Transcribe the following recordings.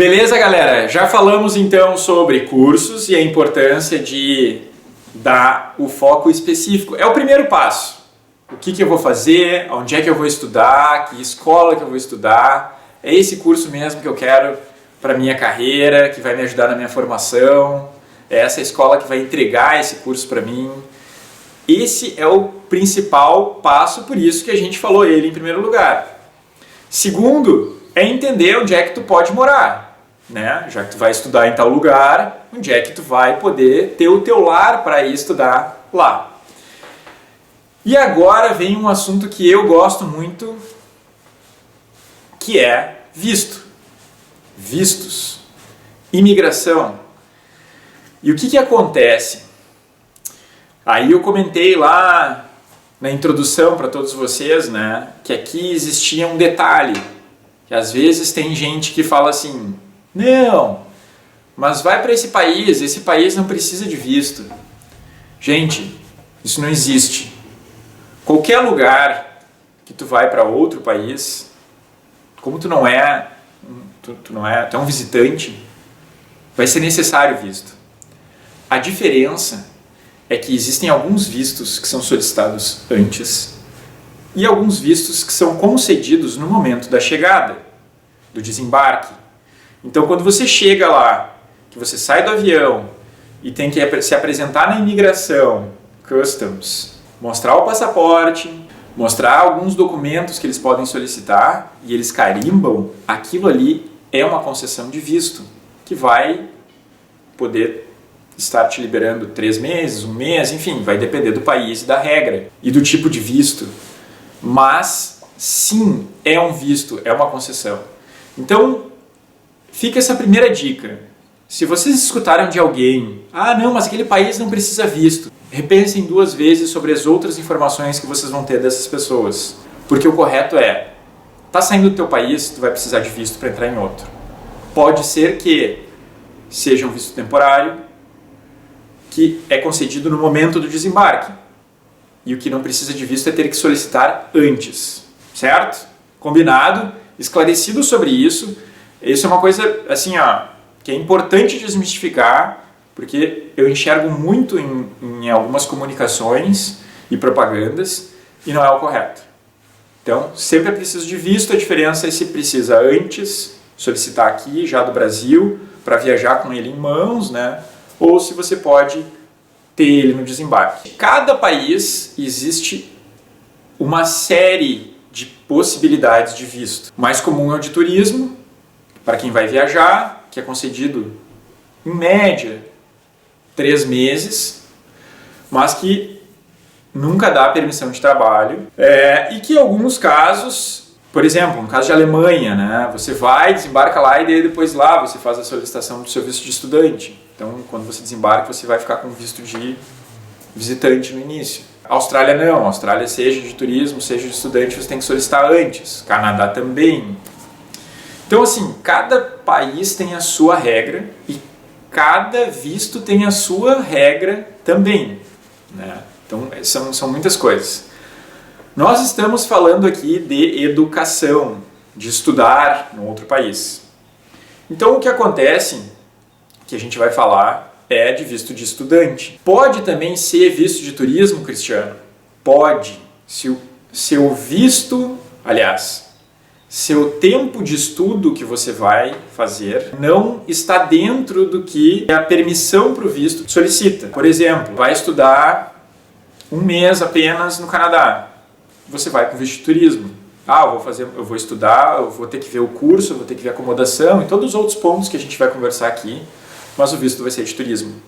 Beleza, galera? Já falamos então sobre cursos e a importância de dar o foco específico. É o primeiro passo. O que eu vou fazer, onde é que eu vou estudar, que escola que eu vou estudar. É esse curso mesmo que eu quero para minha carreira, que vai me ajudar na minha formação. É essa escola que vai entregar esse curso para mim. Esse é o principal passo, por isso que a gente falou ele em primeiro lugar. Segundo, é entender onde é que tu pode morar, né? Já que tu vai estudar em tal lugar, onde é que tu vai poder ter o teu lar para ir estudar lá. E agora vem um assunto que eu gosto muito, que é visto. Vistos. Imigração. E o que acontece? Aí eu comentei lá na introdução para todos vocês, né, que aqui existia um detalhe, que às vezes tem gente que fala assim, não, mas vai para esse país não precisa de visto. Gente, isso não existe. Qualquer lugar que tu vai para outro país, como tu é um visitante, vai ser necessário visto. A diferença é que existem alguns vistos que são solicitados antes e alguns vistos que são concedidos no momento da chegada, do desembarque. Então, quando você chega lá, que você sai do avião e tem que se apresentar na imigração, customs, mostrar o passaporte, mostrar alguns documentos que eles podem solicitar e eles carimbam, aquilo ali é uma concessão de visto que vai poder estar te liberando 3 meses, 1 mês, enfim, vai depender do país e da regra e do tipo de visto. Mas, sim, é um visto, é uma concessão. Então, fica essa primeira dica. Se vocês escutaram de alguém, não, mas aquele país não precisa visto, repensem 2 vezes sobre as outras informações que vocês vão ter dessas pessoas. Porque o correto é, tá saindo do teu país, tu vai precisar de visto para entrar em outro. Pode ser que seja um visto temporário, que é concedido no momento do desembarque. E o que não precisa de visto é ter que solicitar antes, certo? Combinado? Esclarecido sobre isso. Isso é uma coisa assim, que é importante desmistificar, porque eu enxergo muito em algumas comunicações e propagandas e não é o correto. Então, sempre é preciso de visto, a diferença é se precisa antes solicitar aqui, já do Brasil, para viajar com ele em mãos, né? Ou se você pode ter ele no desembarque. Em cada país existe uma série de possibilidades de visto. O mais comum é o de turismo, para quem vai viajar, que é concedido em média 3 meses, mas que nunca dá permissão de trabalho. E que em alguns casos, por exemplo, no caso de Alemanha, né, você vai, desembarca lá e depois lá você faz a solicitação do seu visto de estudante. Então, quando você desembarca, você vai ficar com visto de visitante no início. Austrália não. Austrália, seja de turismo, seja de estudante, você tem que solicitar antes. Canadá também. Então, assim, cada país tem a sua regra e cada visto tem a sua regra também, né? Então, são muitas coisas. Nós estamos falando aqui de educação, de estudar no outro país. Então, o que acontece, que a gente vai falar, é de visto de estudante. Pode também ser visto de turismo, Cristiano? Pode. Se o seu visto, aliás, seu tempo de estudo que você vai fazer não está dentro do que a permissão para o visto solicita. Por exemplo, vai estudar 1 mês apenas no Canadá. Você vai com visto de turismo. Eu vou estudar, eu vou ter que ver o curso, eu vou ter que ver a acomodação e todos os outros pontos que a gente vai conversar aqui, mas o visto vai ser de turismo.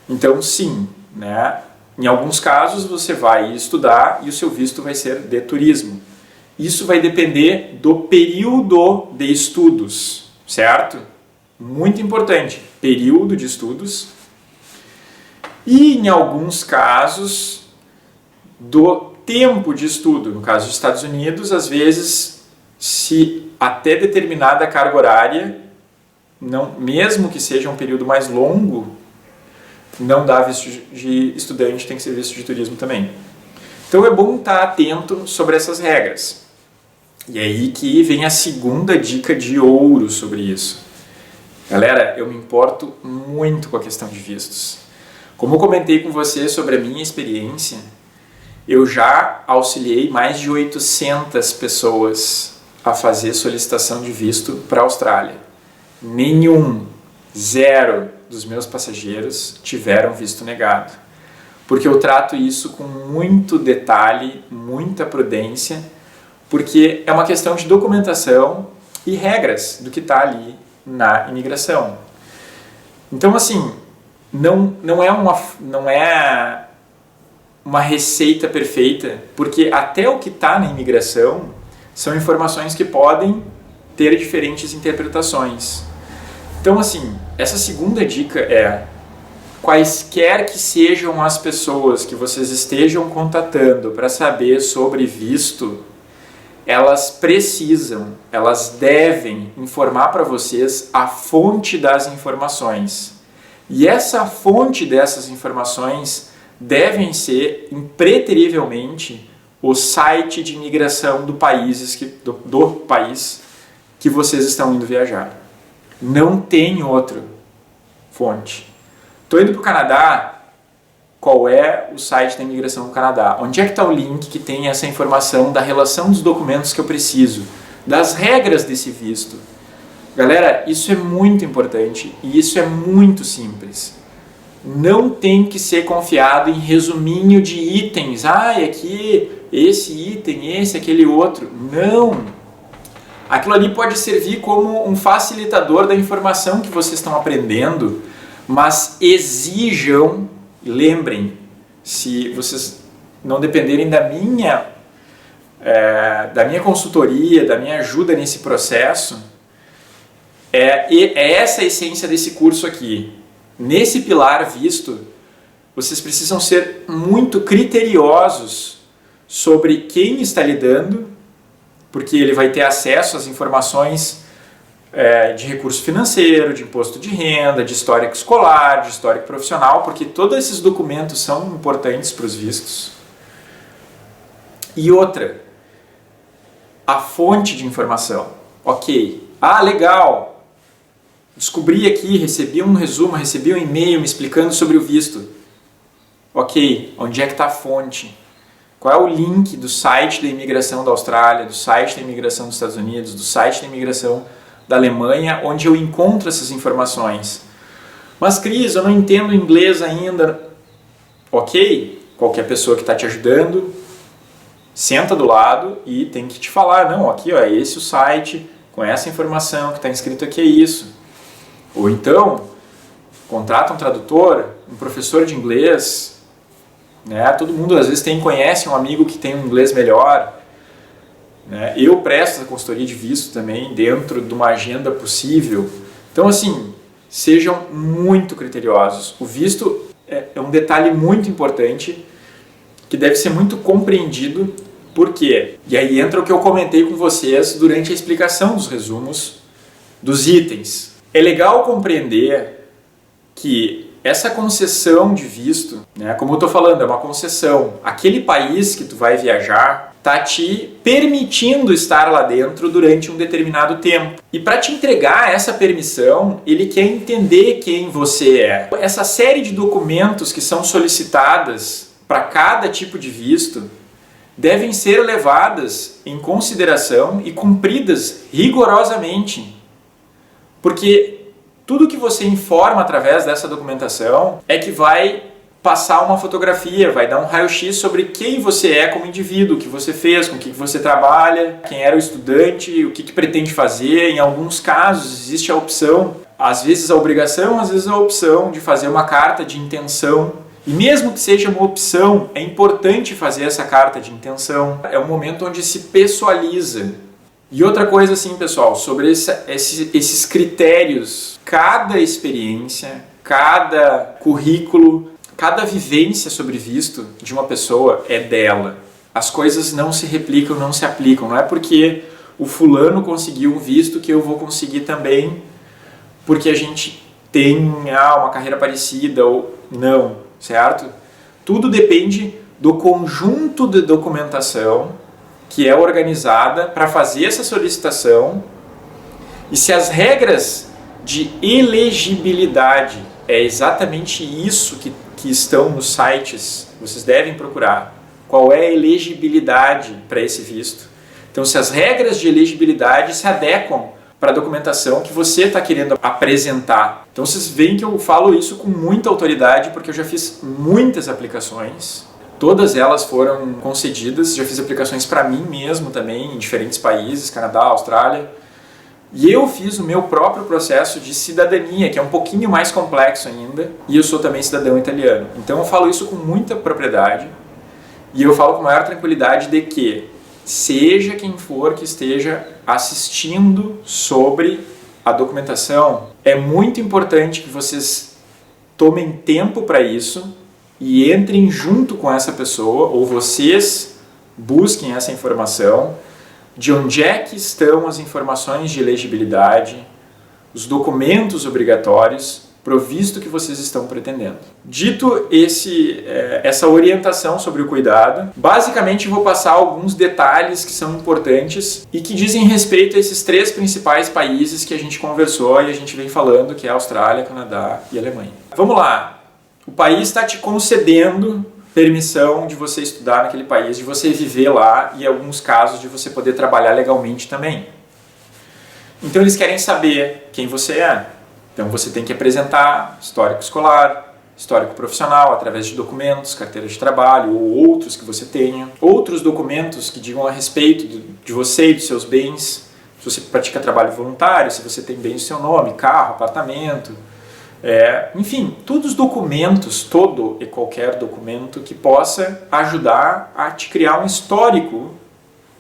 Então, sim, né? Em alguns casos você vai estudar e o seu visto vai ser de turismo. Isso vai depender do período de estudos, certo? Muito importante, período de estudos. E em alguns casos, do tempo de estudo. No caso dos Estados Unidos, às vezes, se até determinada carga horária, não, mesmo que seja um período mais longo, não dá visto de estudante, tem que ser visto de turismo também. Então é bom estar atento sobre essas regras. E aí que vem a segunda dica de ouro sobre isso. Galera, eu me importo muito com a questão de vistos. Como eu comentei com você sobre a minha experiência, eu já auxiliei mais de 800 pessoas a fazer solicitação de visto para a Austrália. Zero dos meus passageiros tiveram visto negado. Porque eu trato isso com muito detalhe, muita prudência, porque é uma questão de documentação e regras do que está ali na imigração. Então, assim, não é uma receita perfeita, porque até o que está na imigração são informações que podem ter diferentes interpretações. Então, assim, essa segunda dica é: quaisquer que sejam as pessoas que vocês estejam contatando para saber sobre visto, elas devem informar para vocês a fonte das informações. E essa fonte dessas informações devem ser, impreterivelmente, o site de imigração do país que vocês estão indo viajar. Não tem outra fonte. Estou indo para o Canadá, qual é o site da imigração do Canadá? Onde é que está o link que tem essa informação da relação dos documentos que eu preciso, das regras desse visto? Galera, isso é muito importante e isso é muito simples. Não tem que ser confiado em resuminho de itens. Aqui, esse item, esse, aquele outro. Não! Aquilo ali pode servir como um facilitador da informação que vocês estão aprendendo, mas exijam, lembrem, se vocês não dependerem da minha consultoria, da minha ajuda nesse processo, é essa a essência desse curso aqui. Nesse pilar visto, vocês precisam ser muito criteriosos sobre quem está lidando, porque ele vai ter acesso às informações de recurso financeiro, de imposto de renda, de histórico escolar, de histórico profissional, porque todos esses documentos são importantes para os vistos. E outra, a fonte de informação. Ok, legal, descobri aqui, recebi um resumo, recebi um e-mail me explicando sobre o visto. Ok, onde é que está a fonte? Qual é o link do site da imigração da Austrália, do site da imigração dos Estados Unidos, do site da imigração da Alemanha, onde eu encontro essas informações? Mas, Cris, eu não entendo inglês ainda. Ok, qualquer pessoa que está te ajudando, senta do lado e tem que te falar, não, aqui é esse o site, com essa informação que está escrito aqui é isso. Ou então, contrata um tradutor, um professor de inglês, né? Todo mundo às vezes conhece um amigo que tem um inglês melhor, né? Eu presto a consultoria de visto também dentro de uma agenda possível. Então, assim, sejam muito criteriosos. O visto é um detalhe muito importante que deve ser muito compreendido. Por quê? E aí entra o que eu comentei com vocês durante a explicação dos resumos dos itens. É legal compreender que essa concessão de visto, né, como eu estou falando, é uma concessão. Aquele país que tu vai viajar está te permitindo estar lá dentro durante um determinado tempo. E para te entregar essa permissão, ele quer entender quem você é. Essa série de documentos que são solicitadas para cada tipo de visto devem ser levadas em consideração e cumpridas rigorosamente. Porque tudo que você informa através dessa documentação é que vai passar uma fotografia, vai dar um raio-x sobre quem você é como indivíduo, o que você fez, com o que você trabalha, quem era o estudante, o que pretende fazer. Em alguns casos existe a opção, às vezes a obrigação, às vezes a opção de fazer uma carta de intenção. E mesmo que seja uma opção, é importante fazer essa carta de intenção. É um momento onde se pessoaliza. E outra coisa assim, pessoal, sobre esses critérios, cada experiência, cada currículo, cada vivência sobre visto de uma pessoa é dela. As coisas não se replicam, não se aplicam. Não é porque o fulano conseguiu um visto que eu vou conseguir também, porque a gente tem uma carreira parecida ou não, certo? Tudo depende do conjunto de documentação que é organizada para fazer essa solicitação, e se as regras de elegibilidade. É exatamente isso que estão nos sites. Vocês devem procurar. Qual é a elegibilidade para esse visto? Então, se as regras de elegibilidade se adequam para a documentação que você está querendo apresentar. Então, vocês veem que eu falo isso com muita autoridade, porque eu já fiz muitas aplicações. Todas elas foram concedidas. Já fiz aplicações para mim mesmo também, em diferentes países, Canadá, Austrália. E eu fiz o meu próprio processo de cidadania, que é um pouquinho mais complexo ainda, e eu sou também cidadão italiano. Então eu falo isso com muita propriedade, e eu falo com maior tranquilidade de que, seja quem for que esteja assistindo sobre a documentação, é muito importante que vocês tomem tempo para isso e entrem junto com essa pessoa, ou vocês busquem essa informação, de onde é que estão as informações de elegibilidade, os documentos obrigatórios para o visto que vocês estão pretendendo. Dito essa orientação sobre o cuidado, basicamente vou passar alguns detalhes que são importantes e que dizem respeito a esses 3 principais países que a gente conversou e a gente vem falando, que é a Austrália, Canadá e Alemanha. Vamos lá! O país está te concedendo permissão de você estudar naquele país, de você viver lá e, em alguns casos, de você poder trabalhar legalmente também. Então, eles querem saber quem você é. Então, você tem que apresentar histórico escolar, histórico profissional, através de documentos, carteira de trabalho ou outros que você tenha. Outros documentos que digam a respeito de você e dos seus bens. Se você pratica trabalho voluntário, se você tem bens no seu nome, carro, apartamento. Enfim, todos os documentos, todo e qualquer documento que possa ajudar a te criar um histórico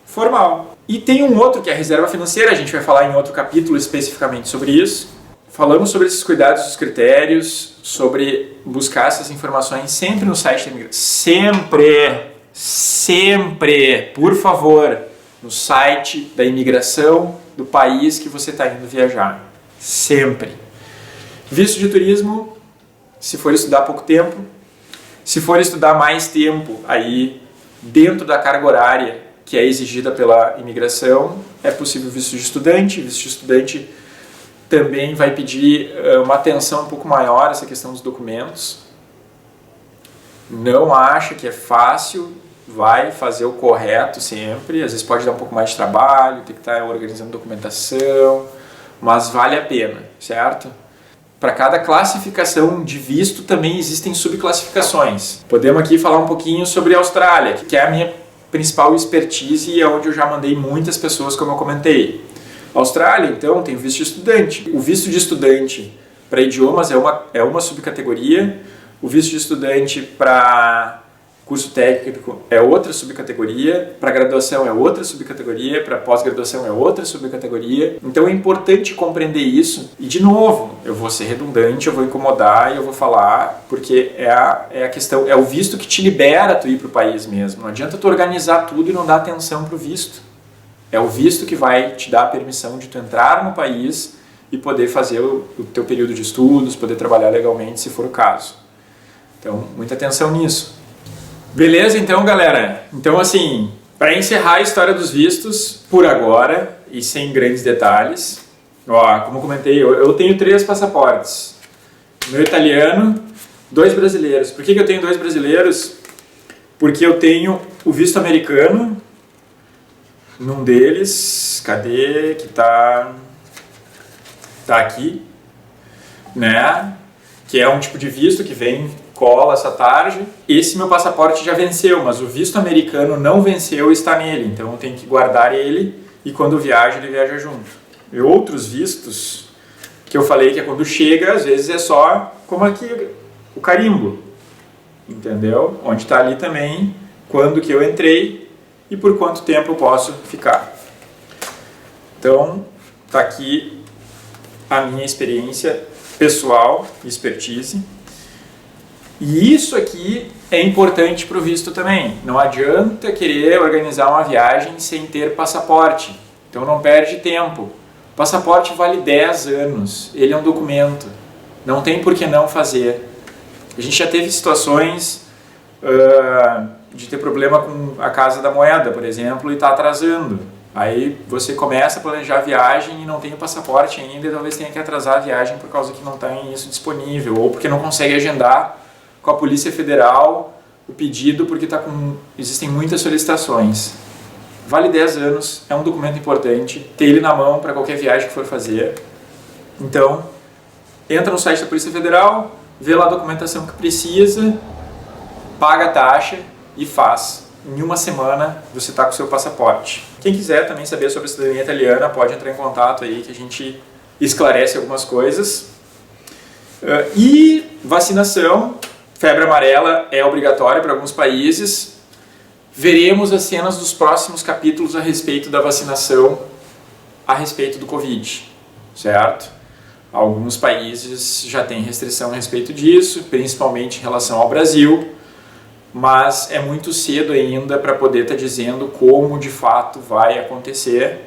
formal. E tem um outro que é a reserva financeira, a gente vai falar em outro capítulo especificamente sobre isso. Falamos sobre esses cuidados e os critérios, sobre buscar essas informações sempre no site da imigração. Sempre, por favor, no site da imigração do país que você está indo viajar. Sempre. Visto de turismo, se for estudar pouco tempo, se for estudar mais tempo, aí dentro da carga horária que é exigida pela imigração, é possível visto de estudante. Visto de estudante também vai pedir uma atenção um pouco maior essa questão dos documentos. Não acha que é fácil, vai fazer o correto sempre, às vezes pode dar um pouco mais de trabalho, tem que estar organizando documentação, mas vale a pena, certo? Para cada classificação de visto também existem subclassificações. Podemos aqui falar um pouquinho sobre a Austrália, que é a minha principal expertise e é onde eu já mandei muitas pessoas, como eu comentei. A Austrália, então, tem o visto de estudante. O visto de estudante para idiomas é uma subcategoria, o visto de estudante para curso técnico é outra subcategoria, para graduação é outra subcategoria, para pós-graduação é outra subcategoria. Então é importante compreender isso. E de novo, eu vou ser redundante, eu vou incomodar e eu vou falar, porque é a questão, é o visto que te libera tu ir para o país mesmo. Não adianta tu organizar tudo e não dar atenção para o visto. É o visto que vai te dar a permissão de tu entrar no país e poder fazer o teu período de estudos, poder trabalhar legalmente, se for o caso. Então, muita atenção nisso. Beleza, então, galera? Então, assim, para encerrar a história dos vistos, por agora, e sem grandes detalhes, ó, como eu comentei, eu tenho 3 passaportes. Meu italiano, 2 brasileiros. Por que eu tenho 2 brasileiros? Porque eu tenho o visto americano, num deles, cadê? Que tá aqui, né? Que é um tipo de visto que vem, cola essa tarde. Esse meu passaporte já venceu, mas o visto americano não venceu e está nele, então eu tenho que guardar ele e quando viaja, ele viaja junto. E outros vistos que eu falei que é quando chega, às vezes é só como aqui o carimbo, entendeu? Onde está ali também, quando que eu entrei e por quanto tempo eu posso ficar. Então, está aqui a minha experiência pessoal, expertise. E isso aqui é importante para o visto também. Não adianta querer organizar uma viagem sem ter passaporte. Então não perde tempo. O passaporte vale 10 anos. Ele é um documento. Não tem por que não fazer. A gente já teve situações de ter problema com a Casa da Moeda, por exemplo, e está atrasando. Aí você começa a planejar a viagem e não tem o passaporte ainda e talvez tenha que atrasar a viagem por causa que não tem isso disponível ou porque não consegue agendar com a Polícia Federal o pedido porque existem muitas solicitações. Vale 10 anos, é um documento importante, ter ele na mão para qualquer viagem que for fazer. Então, entra no site da Polícia Federal, vê lá a documentação que precisa, paga a taxa e faz. Em uma semana você está com o seu passaporte. Quem quiser também saber sobre a cidadania italiana pode entrar em contato aí que a gente esclarece algumas coisas. E vacinação, febre amarela é obrigatória para alguns países. Veremos as cenas dos próximos capítulos a respeito da vacinação, a respeito do Covid, certo? Alguns países já têm restrição a respeito disso, principalmente em relação ao Brasil, mas é muito cedo ainda para poder estar dizendo como de fato vai acontecer.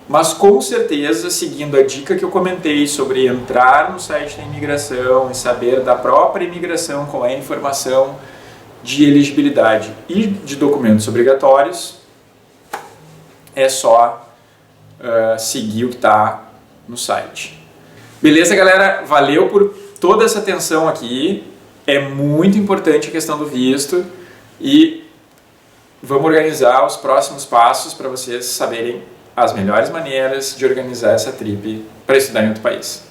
Mas com certeza, seguindo a dica que eu comentei sobre entrar no site da imigração e saber da própria imigração qual é a informação de elegibilidade e de documentos obrigatórios, é só seguir o que está no site. Beleza, galera? Valeu por toda essa atenção aqui. É muito importante a questão do visto e vamos organizar os próximos passos para vocês saberem as melhores maneiras de organizar essa trip para estudar em outro país.